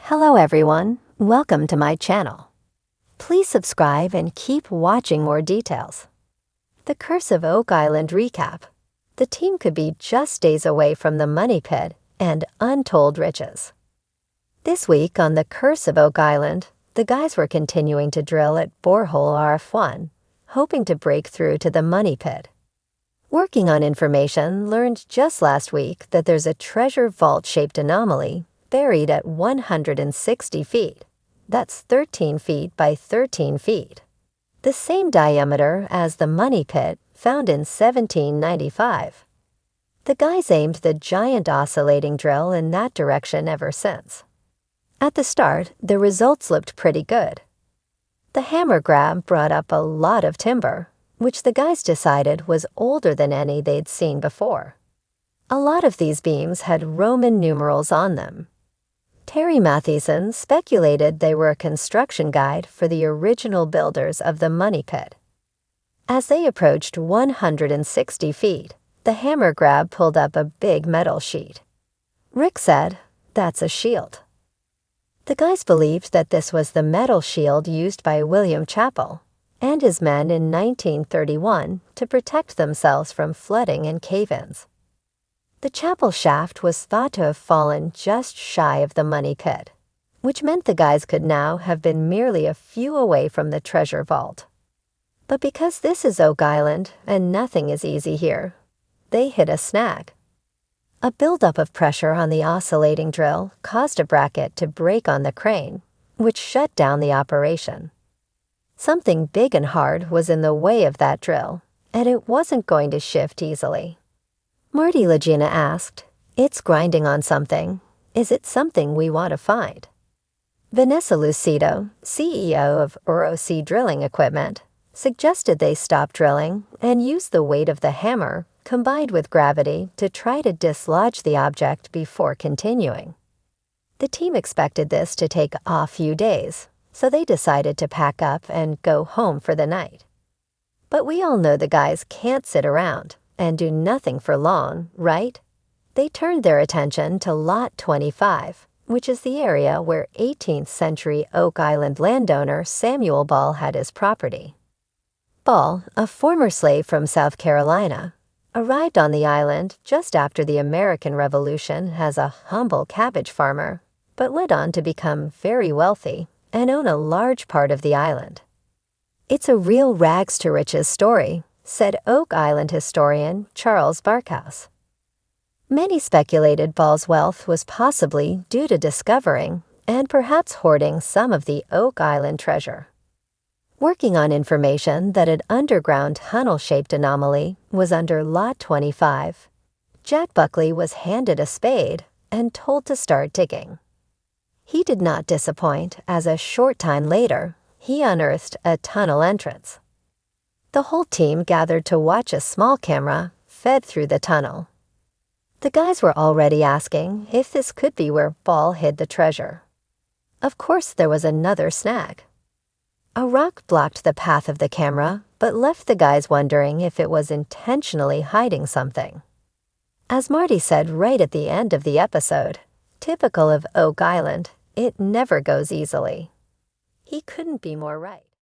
Hello everyone, welcome to my channel. Please subscribe and keep watching more details. The Curse of Oak Island recap. The team could be just days away from the money pit and untold riches. This week on The Curse of Oak Island, the guys were continuing to drill at borehole RF1, hoping to break through to the money pit. Working on information learned just last week that there's a treasure vault-shaped anomaly buried at 160 feet. That's 13 feet by 13 feet. The same diameter as the money pit found in 1795. The guys aimed the giant oscillating drill in that direction ever since. At the start, the results looked pretty good. The hammer grab brought up a lot of timber, which the guys decided was older than any they'd seen before. A lot of these beams had Roman numerals on them. Terry Mathieson speculated they were a construction guide for the original builders of the money pit. As they approached 160 feet, the hammer grab pulled up a big metal sheet. Rick said, "That's a shield." The guys believed that this was the metal shield used by William Chappell and his men in 1931 to protect themselves from flooding and cave-ins. The chapel shaft was thought to have fallen just shy of the money pit, which meant the guys could now have been merely a few away from the treasure vault. But because this is Oak Island and nothing is easy here, they hit a snag. A buildup of pressure on the oscillating drill caused a bracket to break on the crane, which shut down the operation. Something big and hard was in the way of that drill, and it wasn't going to shift easily. Marty Legina asked, "It's grinding on something. Is it something we want to find?" Vanessa Lucido, CEO of ROC Drilling Equipment, suggested they stop drilling and use the weight of the hammer combined with gravity to try to dislodge the object before continuing. The team expected this to take a few days, so they decided to pack up and go home for the night. But we all know the guys can't sit around and do nothing for long, right? They turned their attention to Lot 25, which is the area where 18th century Oak Island landowner Samuel Ball had his property. Ball, a former slave from South Carolina, arrived on the island just after the American Revolution as a humble cabbage farmer, but went on to become very wealthy and own a large part of the island. "It's a real rags to riches story," said Oak Island historian Charles Barkhouse. Many speculated Ball's wealth was possibly due to discovering and perhaps hoarding some of the Oak Island treasure. Working on information that an underground tunnel-shaped anomaly was under Lot 25, Jack Buckley was handed a spade and told to start digging. He did not disappoint, as a short time later, he unearthed a tunnel entrance. The whole team gathered to watch a small camera fed through the tunnel. The guys were already asking if this could be where Ball hid the treasure. Of course, there was another snag. A rock blocked the path of the camera, but left the guys wondering if it was intentionally hiding something. As Marty said right at the end of the episode, typical of Oak Island, it never goes easily. He couldn't be more right.